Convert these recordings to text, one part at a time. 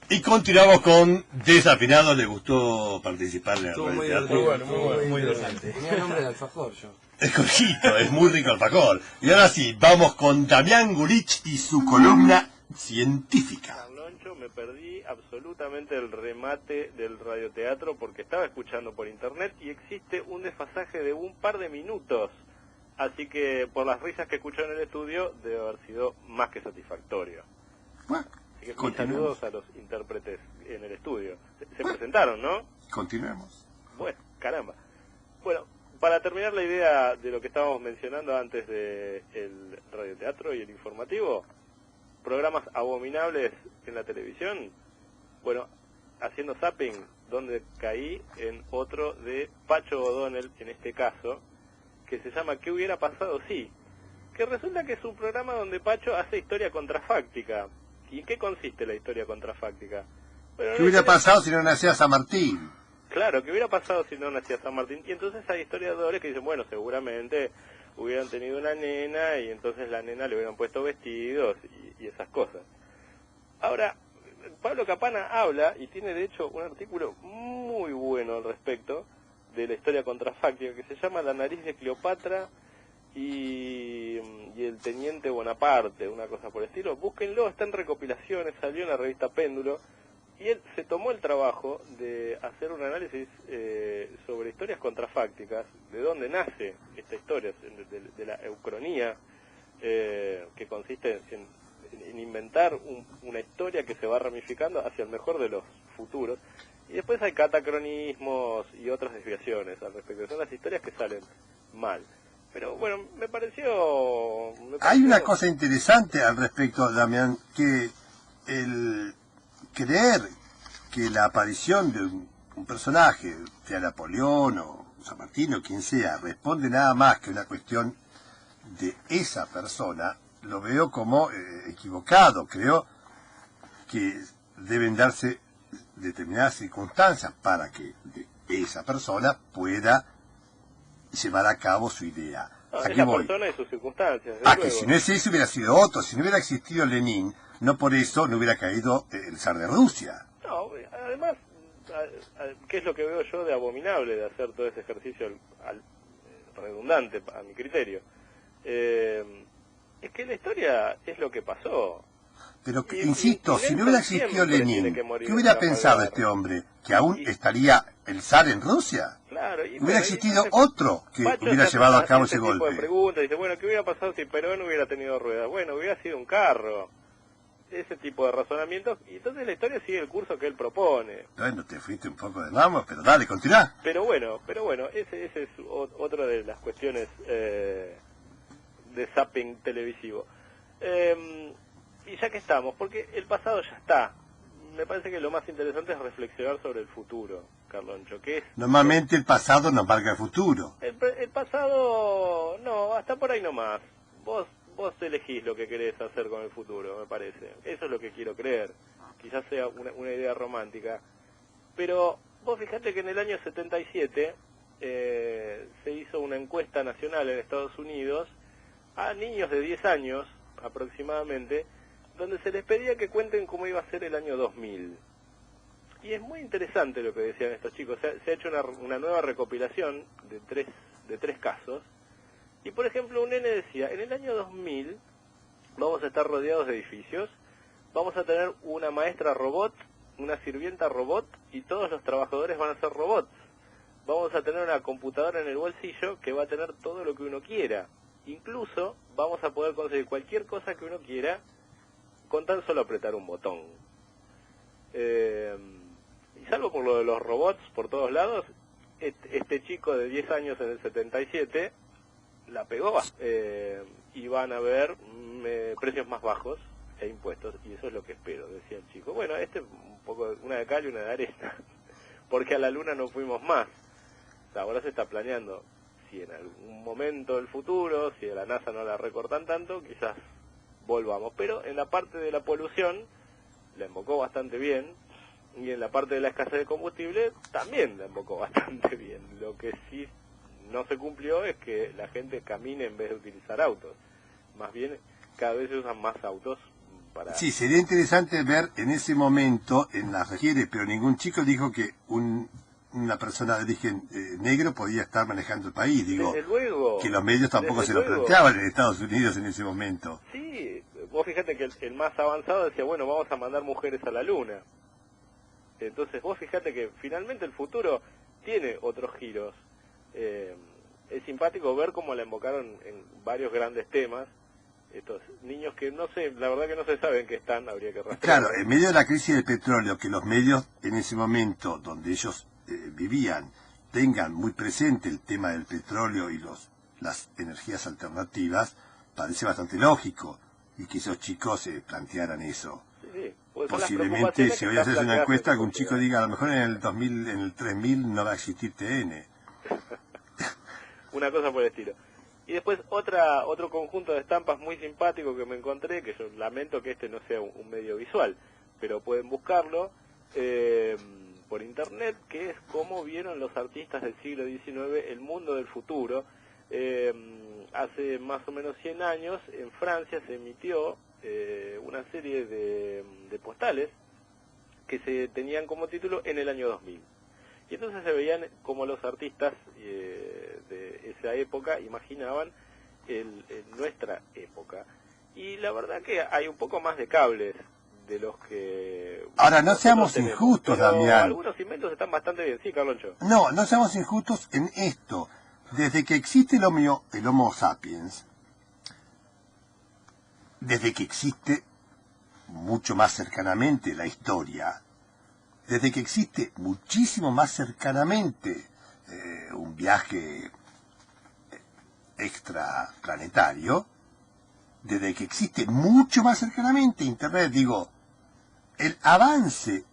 Y continuamos con Desafinado. ¿Le gustó participar en el Estuvo muy radioteatro? divertido, muy interesante. Tenía nombre de alfajor yo. Es cortito, es muy rico el alfajor. Y ahora sí, vamos con Damián Gulich y su columna científica. Carloncho, me perdí absolutamente el remate del radioteatro porque estaba escuchando por internet y existe un desfasaje de un par de minutos. Así que por las risas que escuchó en el estudio debe haber sido más que satisfactorio. Bueno, Así que mis saludos a los intérpretes en el estudio. Se presentaron, ¿no? Continuemos. Bueno, caramba. Bueno, para terminar la idea de lo que estábamos mencionando antes del radioteatro y el informativo, programas abominables en la televisión, bueno, haciendo zapping, donde caí en otro de Pacho O'Donnell, en este caso, que se llama ¿Qué hubiera pasado si? Que resulta que es un programa donde Pacho hace historia contrafáctica. ¿Y en qué consiste la historia contrafáctica? Bueno, ¿Qué hubiera pasado si no nacía San Martín? Claro, ¿qué hubiera pasado si no nacía San Martín? Y entonces hay historiadores que dicen, bueno, seguramente hubieran tenido una nena y entonces la nena le hubieran puesto vestidos y esas cosas. Ahora, Pablo Capana habla, y tiene de hecho un artículo muy bueno al respecto de la historia contrafáctica, que se llama La nariz de Cleopatra y el teniente Bonaparte, una cosa por el estilo. Búsquenlo, está en recopilaciones, salió en la revista Péndulo, y él se tomó el trabajo de hacer un análisis sobre historias contrafácticas, de dónde nace esta historia, de la eucronía, que consiste en inventar una historia que se va ramificando hacia el mejor de los futuros. Y después hay catacronismos y otras desviaciones al respecto. Son las historias que salen mal. Pero bueno, me pareció... Hay una cosa interesante al respecto, Damián, que el creer que la aparición de un personaje, sea Napoleón o San Martín o quien sea, responde nada más que una cuestión de esa persona, lo veo como equivocado. Creo que deben darse determinadas circunstancias para que esa persona pueda llevar a cabo su idea. No, Aquí esa voy. persona y sus circunstancias. Que si no es eso hubiera sido otro. Si no hubiera existido Lenin, no por eso no hubiera caído el zar de Rusia. No, además, ¿qué es lo que veo yo de abominable de hacer todo ese ejercicio redundante a mi criterio? Es que la historia es lo que pasó. Pero, insisto, si no hubiera existido Lenin, ¿qué hubiera pensado este hombre? ¿Que aún estaría el zar en Rusia? Claro, hubiera existido otro que hubiera llevado a cabo ese golpe. De preguntas, dice, bueno, ¿qué hubiera pasado si Perón hubiera tenido ruedas? Bueno, hubiera sido un carro. Ese tipo de razonamientos, y entonces la historia sigue el curso que él propone. Bueno, te fuiste un poco de vamos, pero dale, continúa. Pero bueno, ese es otra de las cuestiones de zapping televisivo. Y ya que estamos, porque el pasado ya está, me parece que lo más interesante es reflexionar sobre el futuro, Carloncho, que es... Normalmente el pasado nos marca el futuro. El pasado, no, hasta por ahí nomás. Vos elegís lo que querés hacer con el futuro, me parece. Eso es lo que quiero creer. Quizás sea una idea romántica. Pero vos fijate que en el año 77 se hizo una encuesta nacional en Estados Unidos a niños de 10 años aproximadamente, donde se les pedía que cuenten cómo iba a ser el año 2000. Y es muy interesante lo que decían estos chicos. Se ha hecho una nueva recopilación de tres casos. Y por ejemplo, un nene decía, en el año 2000 vamos a estar rodeados de edificios, vamos a tener una maestra robot, una sirvienta robot, y todos los trabajadores van a ser robots. Vamos a tener una computadora en el bolsillo que va a tener todo lo que uno quiera. Incluso vamos a poder conseguir cualquier cosa que uno quiera con tan solo apretar un botón. Y salvo por lo de los robots por todos lados, este chico de 10 años en el 77... la pegó, y van a haber precios más bajos e impuestos, y eso es lo que espero, decía el chico. Bueno, un poco, una de cal y una de arena, porque a la luna no fuimos más. O sea, ahora se está planeando, si en algún momento del futuro, si a la NASA no la recortan tanto, quizás volvamos. Pero en la parte de la polución, la embocó bastante bien, y en la parte de la escasez de combustible, también la embocó bastante bien. Lo que sí no se cumplió es que la gente camine en vez de utilizar autos. Más bien, cada vez se usan más autos para... Sí, sería interesante ver en ese momento, en las regiones, pero ningún chico dijo que una persona de origen negro podía estar manejando el país. Digo, desde luego, que los medios tampoco desde se lo luego. planteaban en Estados Unidos en ese momento. Sí, vos fíjate que el más avanzado decía, bueno, vamos a mandar mujeres a la luna. Entonces vos fíjate que finalmente el futuro tiene otros giros. Es simpático ver cómo la invocaron en varios grandes temas. Estos niños que no sé, la verdad que no se sabe en qué están, habría que rastrear. Claro, en medio de la crisis del petróleo, que los medios en ese momento donde ellos vivían tengan muy presente el tema del petróleo y las energías alternativas, parece bastante lógico, y que esos chicos se plantearan eso. Sí, pues son las Posiblemente, preocupaciones si que hoy haces están una planteadas encuesta, en que un chico sociedad. diga, a lo mejor en el 2000, en el 3000 no va a existir TN. Una cosa por el estilo. Y después otro conjunto de estampas muy simpático que me encontré, que yo lamento que este no sea un medio visual, pero pueden buscarlo por internet, que es cómo vieron los artistas del siglo XIX el mundo del futuro. Hace más o menos 100 años en Francia se emitió una serie de postales que se tenían como título En el año 2000. Y entonces se veían como los artistas de esa época imaginaban nuestra época. Y la verdad que hay un poco más de cables de los que... Ahora, no nosotros seamos tenemos, injustos, pero Damián. algunos inventos están bastante bien, sí, Carloncho. No seamos injustos en esto. Desde que existe el Homo sapiens, desde que existe mucho más cercanamente la historia, desde que existe muchísimo más cercanamente un viaje extraplanetario, desde que existe mucho más cercanamente Internet, digo, el avance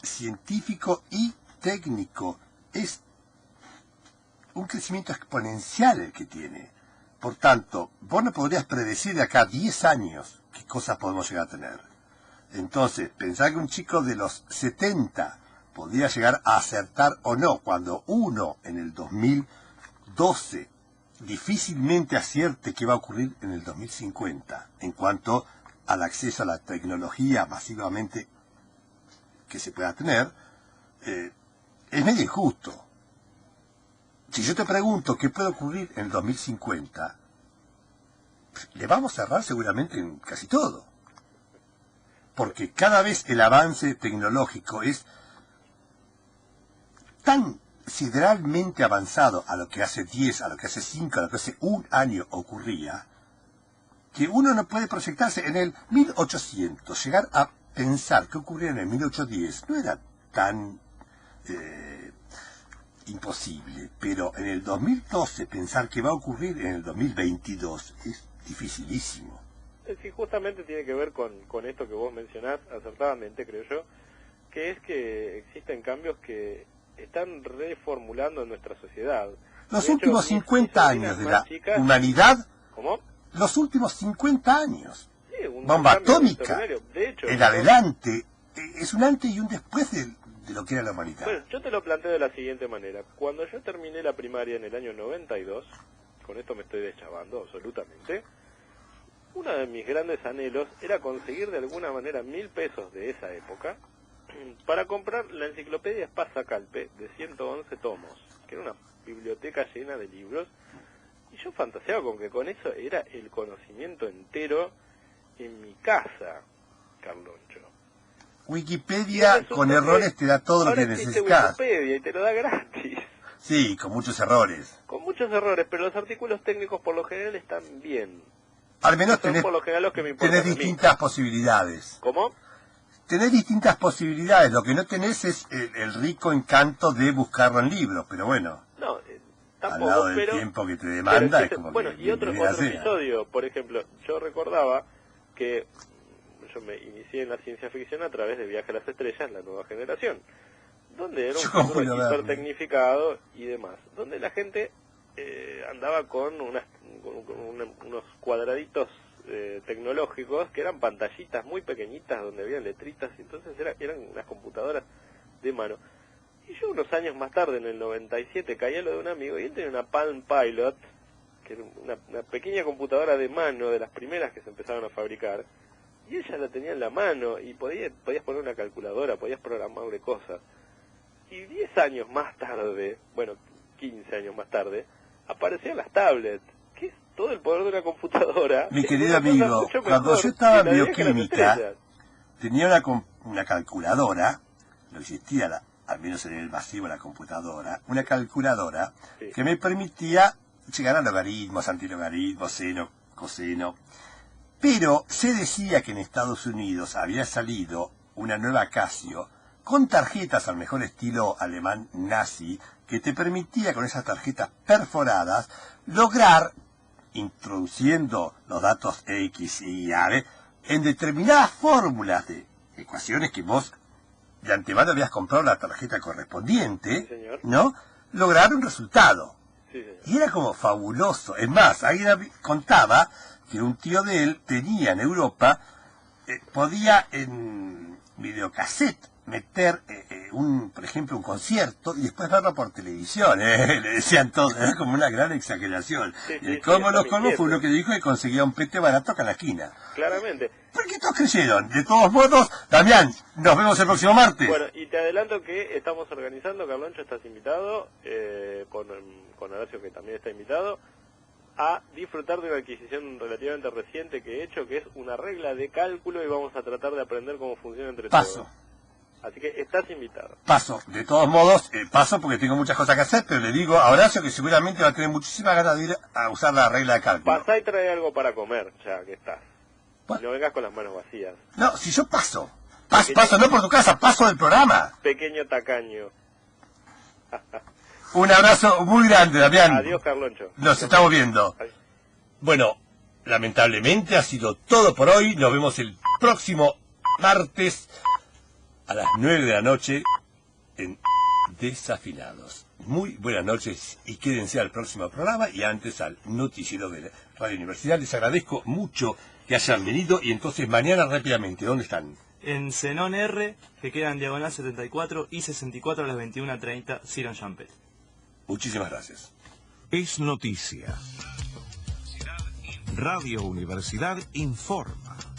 científico y técnico es un crecimiento exponencial el que tiene. Por tanto, vos no podrías predecir de acá a 10 años qué cosas podemos llegar a tener. Entonces, pensar que un chico de los 70 podría llegar a acertar o no, cuando uno en el 2012 difícilmente acierte qué va a ocurrir en el 2050, en cuanto al acceso a la tecnología masivamente que se pueda tener, es medio injusto. Si yo te pregunto qué puede ocurrir en el 2050, le vamos a errar seguramente en casi todo. Porque cada vez el avance tecnológico es tan sideralmente avanzado a lo que hace 10, a lo que hace 5, a lo que hace un año ocurría, que uno no puede proyectarse en el 1800. Llegar a pensar qué ocurría en el 1810 no era tan imposible, pero en el 2012 pensar que va a ocurrir en el 2022 es dificilísimo. Sí, justamente tiene que ver con esto que vos mencionás acertadamente, creo yo, que es que existen cambios que están reformulando nuestra sociedad. Los De hecho, últimos mis 50 sobrinas años de más la chicas- humanidad, ¿Cómo? los últimos 50 años, Sí, un bomba cambio atómica, extraordinario. De hecho, el adelante, es un antes y un después de lo que era la humanidad. Bueno, yo te lo planteo de la siguiente manera. Cuando yo terminé la primaria en el año 92, con esto me estoy deschavando absolutamente, uno de mis grandes anhelos era conseguir de alguna manera 1.000 pesos de esa época para comprar la enciclopedia Espasa Calpe de 111 tomos, que era una biblioteca llena de libros, y yo fantaseaba con que con eso era el conocimiento entero en mi casa, Carloncho. Wikipedia Y con resulta errores te da todo lo ahora que existe necesitas. Wikipedia y te lo da gratis, Sí, con muchos errores. con muchos errores, pero los artículos técnicos por lo general están bien. Al menos Son tenés, por lo general los que me importan tenés a mí. distintas posibilidades. ¿Cómo? Tenés distintas posibilidades. Lo que no tenés es el rico encanto de buscarlo en libros, pero bueno, No, al tampoco, lado del pero... tiempo que te pero demanda es existe- como bueno, que y otro bienvenida sea. episodio, por ejemplo, yo recordaba que yo me inicié en la ciencia ficción a través de Viaje a las Estrellas, la nueva generación, donde era un Yo futuro fui a verlo. hipertecnificado y demás, donde la gente andaba con unos cuadraditos tecnológicos que eran pantallitas muy pequeñitas donde había letritas, y entonces eran unas computadoras de mano. Y yo unos años más tarde, en el 97, caí a lo de un amigo y él tenía una Palm Pilot, que era una pequeña computadora de mano, de las primeras que se empezaron a fabricar, y ella la tenía en la mano y podías poner una calculadora, podías programarle cosas. Y 10 años más tarde, bueno, 15 años más tarde, aparecían las tablets, que es todo el poder de una computadora. Mi querido amigo, cuando yo estaba en bioquímica, tenía una calculadora, no existía, al menos en el masivo la computadora, una calculadora Sí. que me permitía llegar a logaritmos, antilogaritmos, seno, coseno. Pero se decía que en Estados Unidos había salido una nueva Casio con tarjetas al mejor estilo alemán nazi, que te permitía con esas tarjetas perforadas lograr, introduciendo los datos X y Y, en determinadas fórmulas de ecuaciones que vos de antemano habías comprado la tarjeta correspondiente, Sí, señor. ¿no? Lograr un resultado. Sí, señor. Y era como fabuloso. Es más, alguien contaba que un tío de él tenía en Europa, podía en videocassette meter por ejemplo, un concierto y después verlo por televisión. Le decían todo, era como una gran exageración. Sí, Y el sí, colmo sí, los está colmos fue mintiendo. uno que dijo que conseguía un pete barato acá en la esquina. Claramente. ¿Por qué todos creyeron? De todos modos, Damián, nos vemos el próximo martes. Bueno, y te adelanto que estamos organizando, Carloncho, estás invitado, con Horacio, que también está invitado, a disfrutar de una adquisición relativamente reciente que he hecho, que es una regla de cálculo, y vamos a tratar de aprender cómo funciona entre Paso. todos. Así que estás invitado. Paso, de todos modos, paso porque tengo muchas cosas que hacer, pero le digo a Horacio que seguramente va a tener muchísimas ganas de ir a usar la regla de cálculo. Pasá y trae algo para comer, ya que estás. Bueno. Y no vengas con las manos vacías. No, si yo paso. Paso no por tu casa, paso del programa. Pequeño tacaño. Un abrazo muy grande, Damián. Adiós, Carloncho. Nos estamos viendo. Adiós. Bueno, lamentablemente ha sido todo por hoy. Nos vemos el próximo martes a las 9 de la noche en Desafinados. Muy buenas noches y quédense al próximo programa y antes al noticiero de Radio Universidad. Les agradezco mucho que hayan venido y entonces mañana rápidamente, ¿dónde están? En Zenón R, que queda en diagonal 74 y 64 a las 21:30, Ciron Champet. Muchísimas gracias. Es noticia. Radio Universidad informa.